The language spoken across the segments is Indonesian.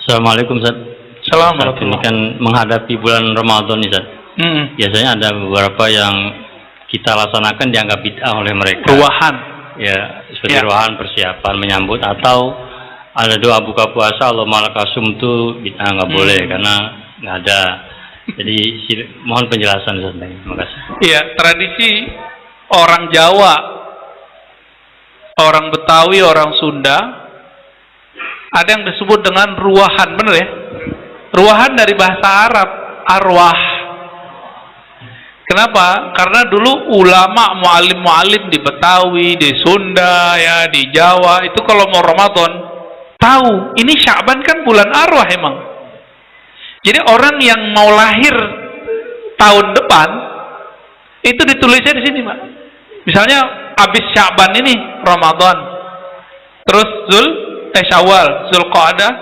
Assalamualaikum Ustaz. Saat ini kan menghadapi bulan Ramadan nih Ustaz. Biasanya ada beberapa yang kita laksanakan dianggap bid'ah oleh mereka. Ruahan. Ya, seperti ruahan persiapan menyambut, atau ada doa buka puasa Allahumma lakasum itu bid'ah, nggak boleh karena nggak ada. Jadi mohon penjelasan Ustaz. Terima kasih. Iya, tradisi orang Jawa, orang Betawi, orang Sunda, ada yang disebut dengan ruahan, benar ya? Ruahan dari bahasa Arab, arwah. Kenapa? Karena dulu ulama mualim-mualim di Betawi, di Sunda, ya di Jawa, itu kalau mau Ramadan, tahu ini Sya'ban kan bulan arwah emang. Jadi orang yang mau lahir tahun depan itu ditulisnya di sini, Pak. Misalnya habis Sya'ban ini Ramadan, terus Syawal, Zulqa'dah,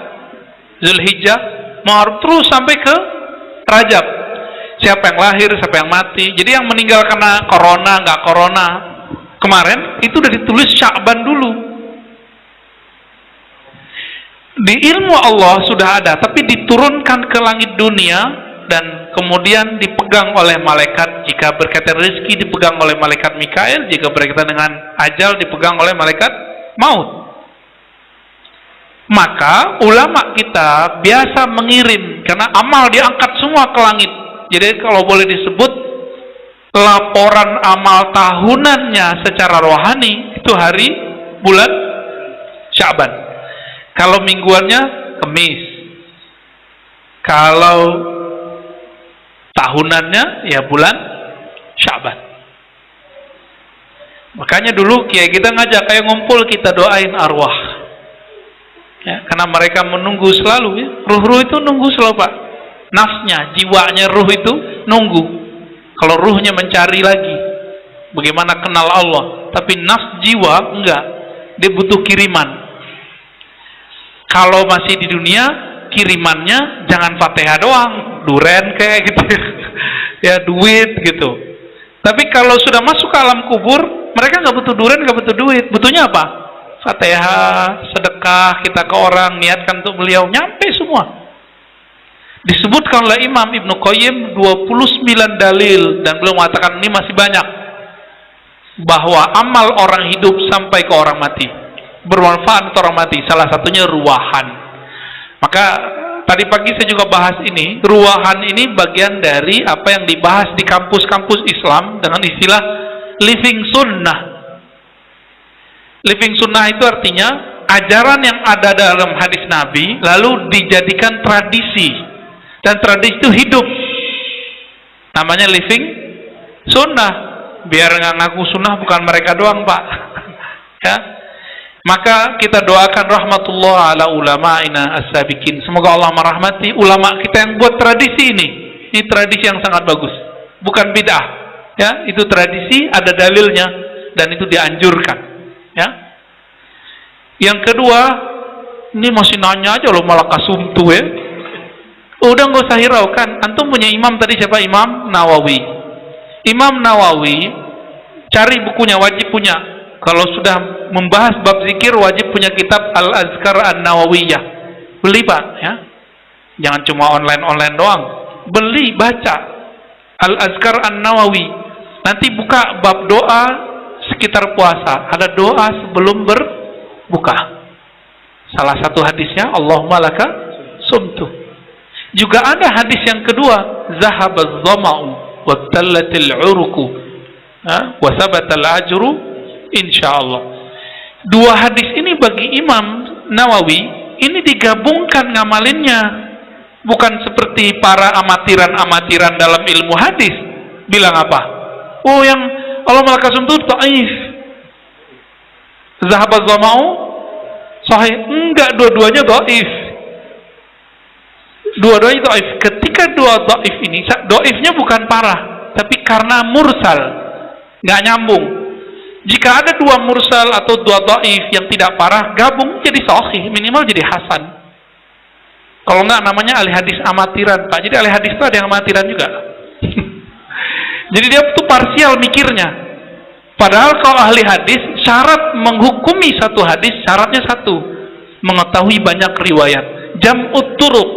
Zulhijjah, Muharram, terus sampai ke Rajab. Siapa yang lahir, siapa yang mati. Jadi yang meninggal karena corona, nggak corona kemarin, itu udah ditulis Sya'ban dulu. Di ilmu Allah sudah ada, tapi diturunkan ke langit dunia dan kemudian dipegang oleh malaikat. Jika berkaitan rezeki dipegang oleh malaikat Mikail, jika berkaitan dengan ajal dipegang oleh malaikat maut. Maka ulama kita biasa mengirim, karena amal diangkat semua ke langit. Jadi kalau boleh disebut laporan amal tahunannya secara rohani itu hari bulan Sya'ban. Kalau mingguannya Kamis. Kalau tahunannya ya bulan Sya'ban. Makanya dulu kiai kita ngajak, ayo ngumpul kita doain arwah. Ya, karena mereka menunggu selalu, ya. Ruh-ruh itu nunggu selalu, Pak. Nafsnya, jiwanya ruh itu nunggu. Kalau ruhnya mencari lagi bagaimana kenal Allah, tapi nafs jiwa enggak, dia butuh kiriman. Kalau masih di dunia, kirimannya jangan Fatihah doang, duren kayak gitu. Ya, duit gitu. Tapi kalau sudah masuk ke alam kubur, mereka nggak butuh duren, nggak butuh duit. Butuhnya apa? Fatihah, sedekah kita ke orang, niatkan untuk beliau, nyampe semua. Disebutkan oleh Imam Ibnu Qayyim 29 dalil, dan beliau mengatakan ini masih banyak, bahwa amal orang hidup sampai ke orang mati, bermanfaat untuk orang mati, salah satunya ruahan. Maka tadi pagi saya juga bahas ini, ruahan ini bagian dari apa yang dibahas di kampus-kampus Islam dengan istilah living sunnah. Living sunnah itu artinya ajaran yang ada dalam hadis Nabi lalu dijadikan tradisi, dan tradisi itu hidup. Namanya living sunnah. Biar nggak ngaku sunnah bukan mereka doang, Pak. Ya. Maka kita doakan rahmatullah ala ulama'ina as-sabiqin. Semoga Allah merahmati ulama kita yang buat tradisi ini. Ini tradisi yang sangat bagus, bukan bid'ah. Ya, itu tradisi, ada dalilnya, dan itu dianjurkan. Ya. Yang kedua, ini masih nanya aja loh, malah kasumtu ya. Udah nggak usah hiraukan. Antum punya imam tadi siapa? Imam Nawawi. Imam Nawawi, cari bukunya, wajib punya. Kalau sudah membahas bab zikir, wajib punya kitab Al-Azkar An-Nawawiyah. Beli, Pak, ya. Jangan cuma online doang. Beli, baca Al-Azkar An-Nawawi. Nanti buka bab doa sekitar puasa. Ada doa sebelum berbuka. Salah satu hadisnya Allahumma laka sumtu. Juga ada hadis yang kedua, zahabaz zama'u wattallatil uruku wa sabatal ajru insyaallah. Dua hadis ini bagi Imam Nawawi ini digabungkan ngamalinnya, bukan seperti para amatiran dalam ilmu hadis bilang apa? Oh, yang Allahumma laka sumtu dhaif, zahabaz zama'u sahih. Enggak, dua-duanya dhaif. Dua-duanya dhaif. Ketika dua dhaif ini, dhaifnya bukan parah, tapi karena mursal, nggak nyambung. Jika ada dua mursal atau dua dhaif yang tidak parah, gabung jadi sahih, minimal jadi hasan. Kalau nggak, namanya ahli hadis amatiran, Pak. Jadi ahli hadis itu ada yang amatiran juga. Jadi dia tuh parsial mikirnya. Padahal kalau ahli hadis, syarat menghukumi satu hadis, syaratnya satu, mengetahui banyak riwayat. jam'ut turuq,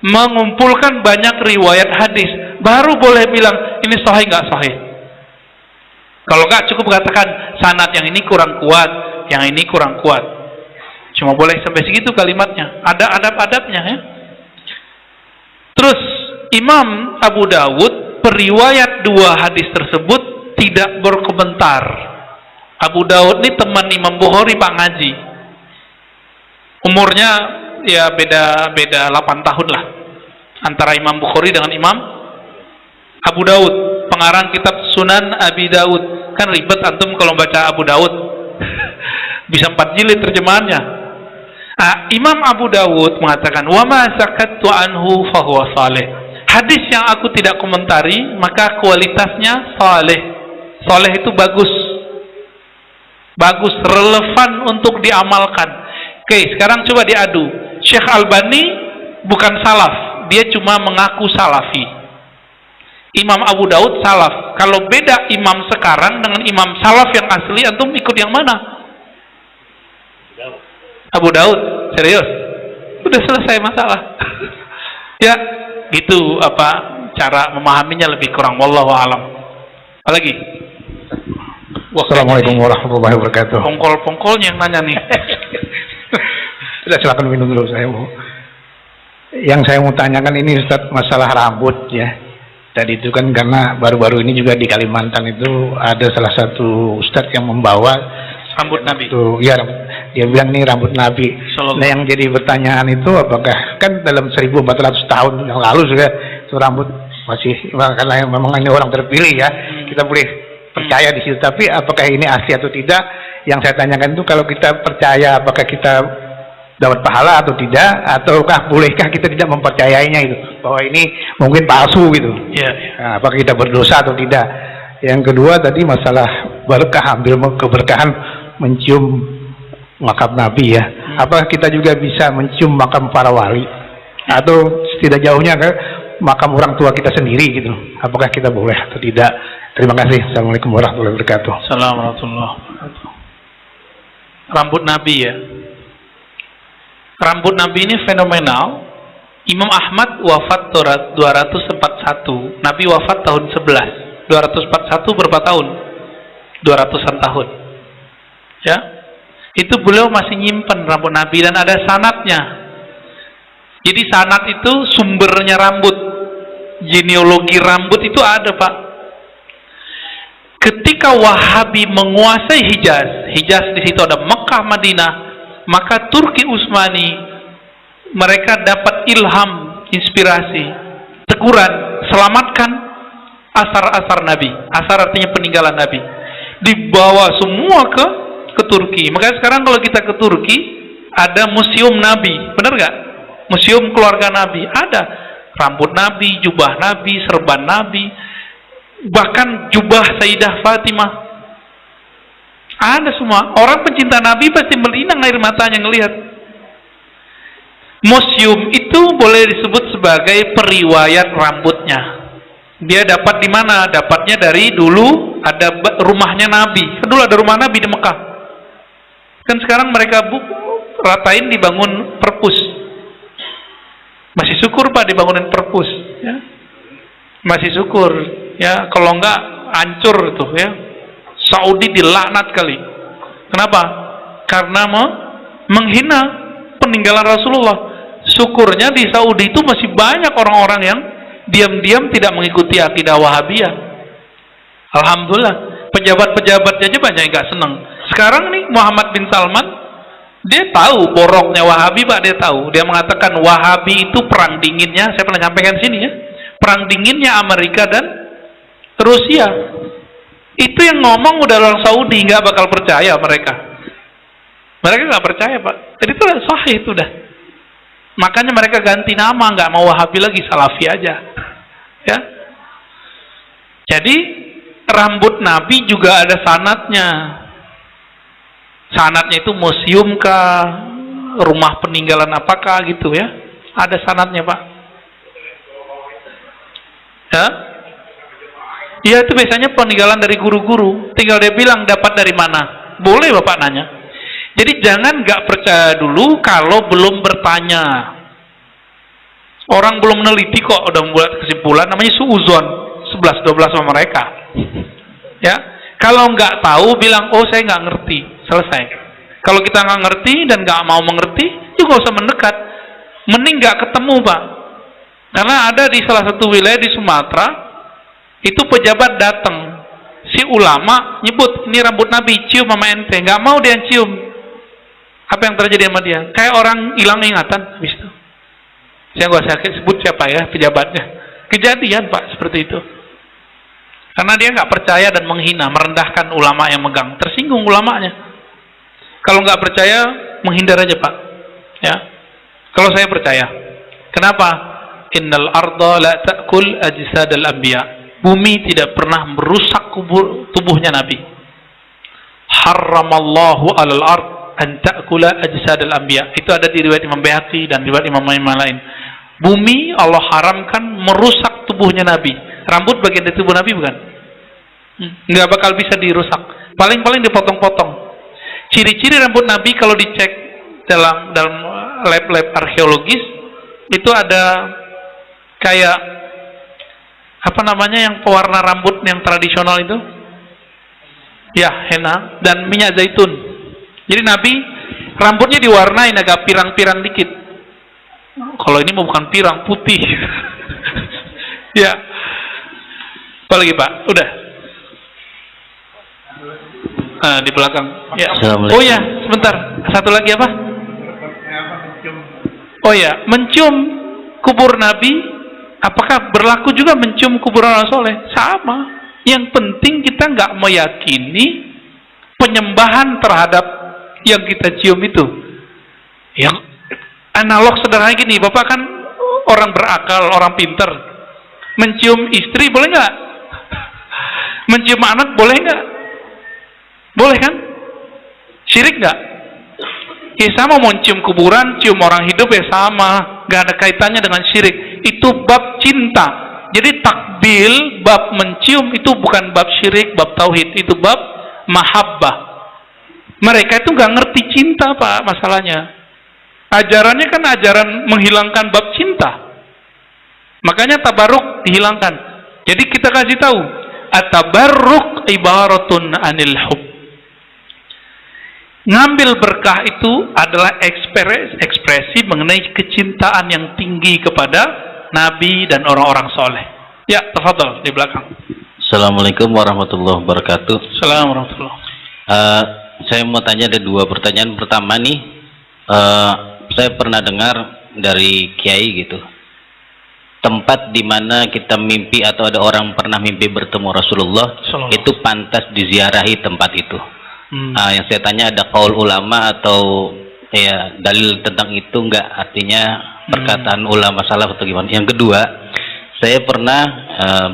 mengumpulkan banyak riwayat hadis, baru boleh bilang ini sahih nggak sahih. Kalau nggak, cukup katakan sanad yang ini kurang kuat, yang ini kurang kuat. Cuma boleh sampai segitu kalimatnya. Ada adab-adabnya ya. Terus Imam Abu Dawud periwayat dua hadis tersebut tidak berkomentar. Abu Dawud ini teman Imam Bukhari Pak Ngaji. Umurnya ya beda 8 tahun lah antara Imam Bukhari dengan Imam Abu Dawud, pengarang kitab Sunan Abi Dawud. Kan ribet antum kalau baca Abu Dawud. Bisa 4 jilid terjemahannya. Imam Abu Dawud mengatakan, "Wa ma sakattu anhu fa huwa salih." Hadis yang aku tidak komentari, maka kualitasnya saleh. Saleh itu bagus. Bagus, relevan untuk diamalkan. Oke, sekarang coba diadu. Syekh Albani bukan salaf, dia cuma mengaku salafi. Imam Abu Daud salaf. Kalau beda imam sekarang dengan imam salaf yang asli, antum ikut yang mana? Abu Daud, serius? Udah selesai masalah. Ya, gitu apa cara memahaminya lebih kurang. Wallahu a'lam. Apalagi? Assalamualaikum warahmatullahi wabarakatuh. Pongkol-pongkolnya yang nanya nih. Sudah, silakan minum dulu, saya mau. Yang saya mau tanyakan ini Ustaz, masalah rambut ya. Tadi itu kan karena baru-baru ini juga di Kalimantan itu ada salah satu Ustaz yang membawa rambut Nabi. Itu, ya, dia bilang ini rambut Nabi. Nah, yang jadi pertanyaan itu apakah kan dalam 1400 tahun yang lalu juga itu rambut masih, karena memang ini orang terpilih ya, kita boleh percaya di situ. Tapi apakah ini asli atau tidak? Yang saya tanyakan itu kalau kita percaya, apakah kita dapat pahala atau tidak, ataukah bolehkah kita tidak mempercayainya itu bahwa ini mungkin palsu gitu? Nah, apakah kita berdosa atau tidak? Yang kedua tadi masalah berkah, ambil keberkahan mencium makam Nabi ya. Apakah kita juga bisa mencium makam para wali atau tidak jauhnya ke makam orang tua kita sendiri gitu? Apakah kita boleh atau tidak? Terima kasih. Assalamualaikum warahmatullahi wabarakatuh. Assalamualaikum warahmatullahi wabarakatuh. Rambut Nabi ya. Rambut Nabi ini fenomenal. Imam Ahmad wafat 241. Nabi wafat tahun 11. 241 berapa tahun? 200-an tahun. Ya. Itu beliau masih nyimpen rambut Nabi dan ada sanadnya. Jadi sanad itu sumbernya rambut. Genealogi rambut itu ada, Pak. Ketika Wahabi menguasai Hijaz, Hijaz di situ ada Mekah, Madinah, maka Turki Utsmani mereka dapat ilham, inspirasi, teguran, selamatkan asar-asar Nabi. Asar artinya peninggalan Nabi. Dibawa semua ke Turki. Makanya sekarang kalau kita ke Turki ada museum Nabi, benar nggak? Museum keluarga Nabi ada rambut Nabi, jubah Nabi, serban Nabi, bahkan jubah Sayyidah Fatimah. Ada semua. Orang pencinta Nabi pasti melinang air matanya ngelihat. Museum itu boleh disebut sebagai periwayat rambutnya. Dia dapat di mana? Dapatnya dari dulu ada rumahnya Nabi. Kan dulu ada rumah Nabi di Mekah. Kan sekarang mereka ratain dibangun perpus. Masih syukur Pak dibangunin perpus, ya. Masih syukur, ya. Kalau enggak hancur tuh, ya. Saudi dilaknat kali. Kenapa? Karena menghina peninggalan Rasulullah. Syukurnya di Saudi itu masih banyak orang-orang yang diam-diam tidak mengikuti akidah Wahabiyah. Alhamdulillah. Pejabat-pejabatnya aja banyak yang nggak senang. Sekarang nih Muhammad bin Salman, dia tahu boroknya Wahabi, Pak. Dia tahu. Dia mengatakan Wahabi itu perang dinginnya. Saya pernah sampaikan sini ya. Perang dinginnya Amerika dan Rusia. Itu yang ngomong udah orang Saudi, nggak bakal percaya mereka. Mereka nggak percaya, Pak. Jadi itu udah sahih itu dah. Makanya mereka ganti nama, nggak mau Wahabi lagi, Salafi aja. Ya. Jadi rambut Nabi juga ada sanadnya. Sanadnya itu museum kah, rumah peninggalan apakah gitu ya. Ada sanadnya, Pak. Ya? Iya, itu biasanya peninggalan dari guru-guru. Tinggal dia bilang dapat dari mana. Boleh Bapak nanya. Jadi jangan nggak percaya dulu kalau belum bertanya. Orang belum meneliti kok udah membuat kesimpulan, namanya suuzon 11-12 sama mereka. Ya, kalau nggak tahu bilang oh saya nggak ngerti, selesai. Kalau kita nggak ngerti dan nggak mau mengerti, juga usah mendekat. Mending nggak ketemu, Pak. Karena ada di salah satu wilayah di Sumatera, itu pejabat datang, si ulama nyebut ini rambut Nabi, cium sama ente, nggak mau dia cium. Apa yang terjadi sama dia? Kayak orang hilang ingatan habis itu. Saya nggak usah sebut siapa ya pejabatnya. Kejadian Pak seperti itu. Karena dia nggak percaya dan menghina, merendahkan ulama yang megang, tersinggung ulamanya. Kalau nggak percaya, menghindar aja Pak. Ya. Kalau saya percaya. Kenapa? Innal arda la ta'kul ajsadal anbiya. Bumi tidak pernah merusak tubuhnya Nabi. Haramallahu alal ard an ta'kula ajsadal anbiya. Itu ada di riwayat Imam Baihaqi dan riwayat imam lain. Bumi Allah haramkan merusak tubuhnya Nabi. Rambut bagian dari tubuh Nabi bukan? Nggak bakal bisa dirusak. Paling-paling dipotong-potong. Ciri-ciri rambut Nabi kalau dicek dalam lab-lab arkeologis itu ada kayak apa namanya yang pewarna rambut yang tradisional itu? Ya, henna dan minyak zaitun. Jadi Nabi rambutnya diwarnain agak pirang-pirang dikit. Kalau ini mau bukan pirang, putih. Ya. Apa lagi Pak? Udah. Di belakang. Ya. Oh ya, sebentar. Satu lagi apa? Oh ya, mencium kubur Nabi. Apakah berlaku juga mencium kuburan orang soleh? Sama. Yang penting kita nggak meyakini penyembahan terhadap yang kita cium itu. Yang analog sederhana gini, Bapak kan orang berakal, orang pinter. Mencium istri boleh nggak? Mencium anak boleh nggak? Boleh kan? Syirik nggak? Ya sama, mau cium kuburan, cium orang hidup ya sama, nggak ada kaitannya dengan syirik. Itu bab cinta. Jadi takbil, bab mencium itu bukan bab syirik, bab tauhid, itu bab mahabbah. Mereka itu nggak ngerti cinta Pak, masalahnya. Ajarannya kan ajaran menghilangkan bab cinta. Makanya tabarruk dihilangkan. Jadi kita kasih tahu, at-tabarruk ibaratun anil hub. Ngambil berkah itu adalah ekspresi mengenai kecintaan yang tinggi kepada Nabi dan orang-orang soleh. Ya, tafadhol di belakang. Assalamualaikum warahmatullahi wabarakatuh. Assalamualaikum warahmatullahi. Saya mau tanya ada dua pertanyaan. Pertama nih, saya pernah dengar dari kiai gitu, tempat di mana kita mimpi atau ada orang pernah mimpi bertemu Rasulullah, itu pantas diziarahi tempat itu. Yang saya tanya, ada qaul ulama atau ya dalil tentang itu enggak? Artinya perkataan ulama salaf atau gimana? Yang kedua, saya pernah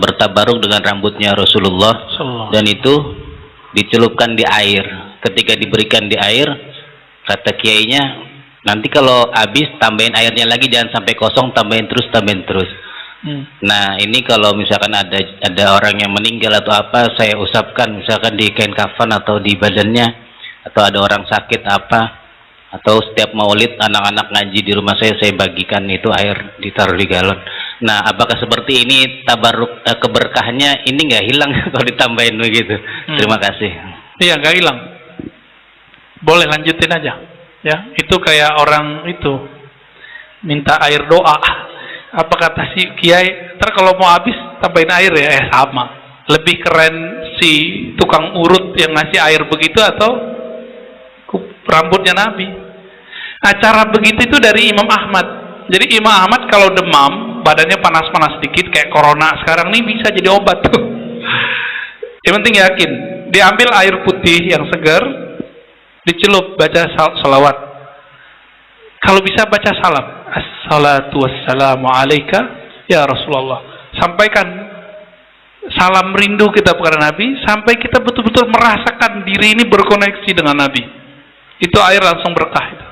bertabaruk dengan rambutnya Rasulullah dan itu dicelupkan di air. Ketika diberikan di air, kata kiainya, nanti kalau habis tambahin airnya lagi, jangan sampai kosong, tambahin terus. Nah ini kalau misalkan ada orang yang meninggal atau apa, saya usapkan misalkan di kain kafan atau di badannya, atau ada orang sakit apa, atau setiap maulid anak-anak ngaji di rumah saya bagikan itu air, ditaruh di galon. Nah apakah seperti ini tabaruk keberkahannya ini nggak hilang kalau ditambahin begitu? Terima kasih. Iya, nggak hilang. Boleh lanjutin aja. Ya, itu kayak orang itu minta air doa. Apa kata si kiai? Ntar kalau mau habis tambahin air ya, sama. Lebih keren si tukang urut yang ngasih air begitu atau rambutnya Nabi. Acara begitu itu dari Imam Ahmad. Jadi Imam Ahmad kalau demam, badannya panas-panas sedikit kayak corona sekarang nih, bisa jadi obat tuh. Yang penting yakin. Diambil air putih yang segar, dicelup, baca salawat. Kalau bisa baca salam, assalatu wassalamu alaika ya Rasulullah. Sampaikan salam rindu kita kepada Nabi sampai kita betul-betul merasakan diri ini berkoneksi dengan Nabi. Itu air langsung berkah itu.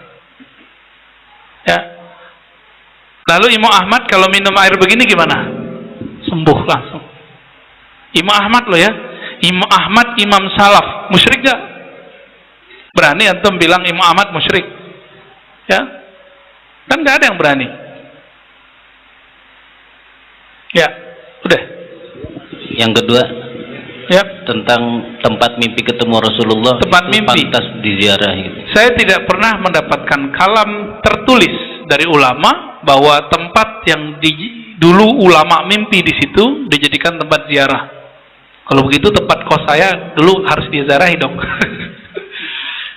Ya. Lalu Imam Ahmad kalau minum air begini gimana? Sembuh langsung. Imam Ahmad loh ya. Imam Ahmad imam salaf, musyrik gak? Berani antum bilang Imam Ahmad musyrik? Ya, kan nggak ada yang berani. Ya, udah. Yang kedua, ya, tentang tempat mimpi ketemu Rasulullah. Tempat mimpi pantas diziarah gitu. Saya tidak pernah mendapatkan kalam tertulis dari ulama bahwa tempat yang dulu ulama mimpi di situ dijadikan tempat ziarah. Kalau begitu tempat kos saya dulu harus diziarahi dong.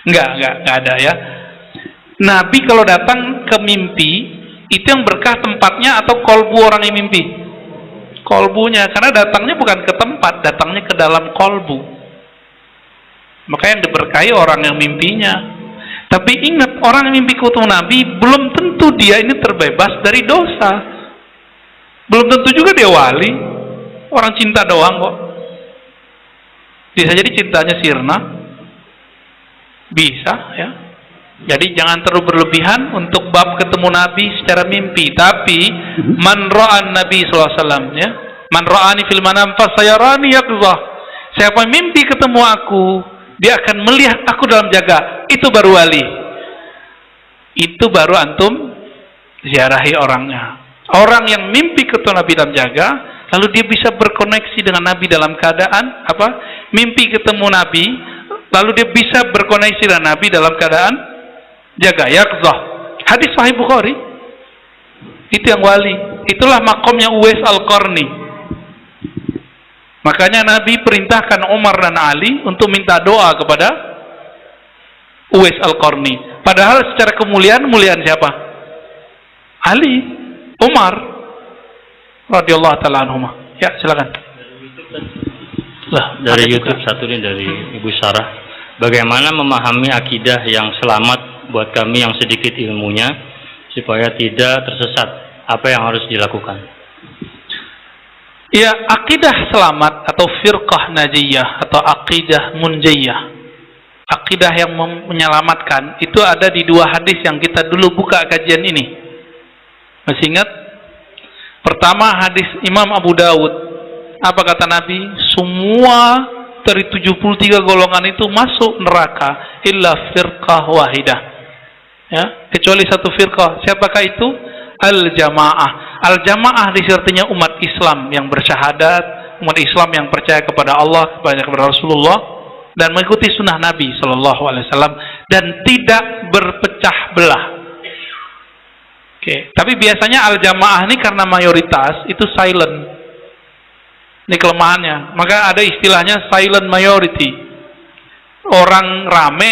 Enggak ada ya. Nabi kalau datang ke mimpi itu yang berkah tempatnya atau kolbu orang yang mimpi? Kolbunya, karena datangnya bukan ke tempat, datangnya ke dalam kolbu. Maka yang diberkahi orang yang mimpinya. Tapi ingat, orang yang mimpi ketemu Nabi belum tentu dia ini terbebas dari dosa. Belum tentu juga dia wali. Orang cinta doang kok. Bisa jadi cintanya sirna. Bisa ya. Jadi jangan terlalu berlebihan untuk bab ketemu Nabi secara mimpi. Tapi man ra'an Nabi SAW ya. Man ra'ani fil manam fasayarani yaqzah. Siapa mimpi ketemu aku, dia akan melihat aku dalam jaga. Itu baru wali. Itu baru antum ziarahi orangnya. Orang yang mimpi ketemu Nabi dalam jaga, lalu dia bisa berkoneksi dengan Nabi dalam keadaan apa? Mimpi ketemu Nabi, lalu dia bisa berkoneksi dengan Nabi dalam keadaan jaga, yaqzah. Hadis Sahih Bukhari. Itu yang wali. Itulah makomnya Uwais Al-Qarni. Makanya Nabi perintahkan Umar dan Ali untuk minta doa kepada Uwais Al-Qarni. Padahal secara kemuliaan, muliaan siapa? Ali, Umar radhiyallahu taala anhuma. Ya, silakan. Dari YouTube satu ini dari Ibu Sarah. Bagaimana memahami akidah yang selamat buat kami yang sedikit ilmunya supaya tidak tersesat? Apa yang harus dilakukan? Ya, akidah selamat atau firqah najiyah atau akidah munjiyah, akidah yang menyelamatkan, itu ada di dua hadis yang kita dulu buka kajian ini. Masih ingat? Pertama hadis Imam Abu Dawud. Apa kata Nabi? Semua dari 73 golongan itu masuk neraka illa firqah wahidah. Ya, kecuali satu firqah. Siapakah itu? Al-jamaah. Al-jamaah artinya umat Islam yang bersyahadat, umat Islam yang percaya kepada Allah, kepada Rasulullah, dan mengikuti sunnah Nabi Sallallahu Alaihi Wasallam dan tidak berpecah belah. Oke. Tapi biasanya al-jamaah ini karena mayoritas itu silent. Ini kelemahannya. Maka ada istilahnya silent majority. Orang rame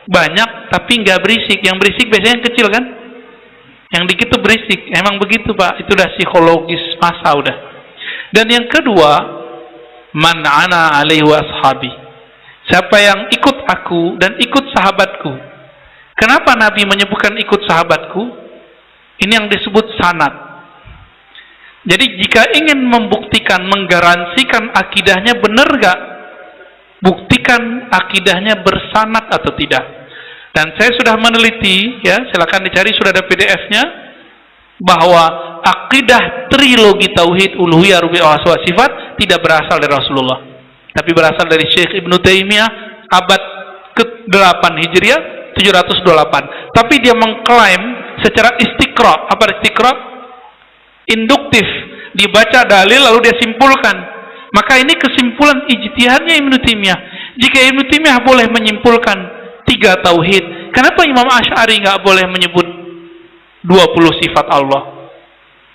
banyak tapi nggak berisik. Yang berisik biasanya yang kecil kan? Yang dikit tuh berisik. Emang begitu Pak. Itu udah psikologis masa udah. Dan yang kedua, man ana alaihi wa ashabi. Siapa yang ikut aku dan ikut sahabatku. Kenapa Nabi menyebutkan ikut sahabatku? Ini yang disebut sanad. Jadi jika ingin membuktikan, menggaransikan akidahnya benar gak? Buktikan akidahnya bersanad atau tidak. Dan saya sudah meneliti, ya silakan dicari, sudah ada PDF-nya, bahwa akidah trilogi tauhid uluhiyah rububiyah wa sifat tidak berasal dari Rasulullah, tapi berasal dari Syekh Ibnu Taimiyah abad ke-8 Hijriah 728. Tapi dia mengklaim secara istiqra. Apa istiqra? Induktif, dibaca dalil lalu dia simpulkan. Maka ini kesimpulan ijtihadnya Ibnu Taimiyah. Jika Ibnu Taimiyah boleh menyimpulkan 3 tauhid, kenapa Imam Asy'ari nggak boleh menyebut 20 sifat Allah?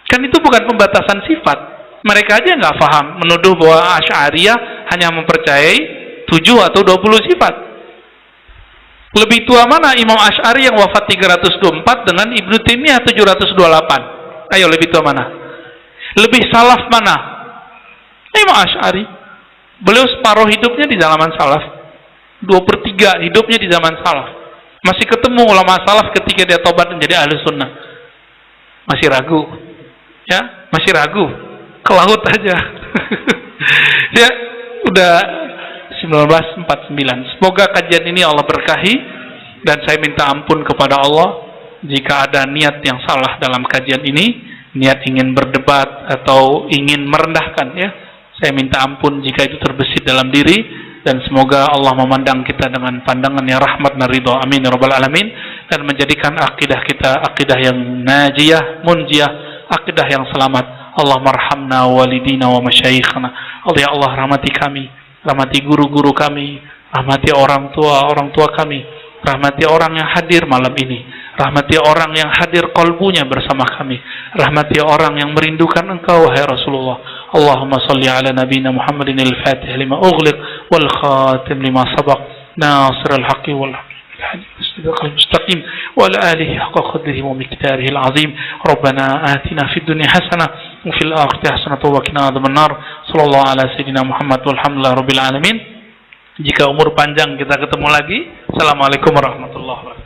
Kan itu bukan pembatasan sifat. Mereka aja nggak paham, menuduh bahwa Asy'ariyah hanya mempercayai 7 atau 20 sifat. Lebih tua mana Imam Asy'ari yang wafat 324 dengan Ibnu Taimiyah 728? Ayo, lebih tua mana? Lebih salaf mana? Imam Asy'ari. Beliau separuh hidupnya di zaman salaf. 2/3 hidupnya di zaman salaf. Masih ketemu ulama salaf ketika dia tobat menjadi ahli sunnah. Masih ragu. Ya, masih ragu. Ke laut aja. Ya, udah 1949. Semoga kajian ini Allah berkahi, dan saya minta ampun kepada Allah jika ada niat yang salah dalam kajian ini, niat ingin berdebat atau ingin merendahkan, ya. Saya minta ampun jika itu terbesit dalam diri, dan semoga Allah memandang kita dengan pandangan yang rahmat dan ridha, amin ya rabbal alamin, dan menjadikan akidah kita akidah yang najiyah, munjiyah, akidah yang selamat. Allahumma arhamna walidina wa masyayikhna. Allah ya Allah, rahmati kami, rahmati guru-guru kami, rahmati orang tua kami, rahmati orang yang hadir malam ini, rahmati orang yang hadir qalbunya bersama kami, rahmati orang yang merindukan Engkau wahai Rasulullah. Allahumma salli ala nabiyina Muhammadin al-Fatih lima ughliq wal khatim lima sabaq nasir al-haqqi wal المستقيم وعلى آله حق قدره ومقداره العظيم. ربنا آتنا في الدنيا حسنة وفي الآخرة حسنة وقنا عذاب النار. صلى الله على سيدنا Muhammad walhamdulillah rabbil alamin. Jika umur panjang kita ketemu lagi. Assalamualaikum warahmatullahi wabarakatuh.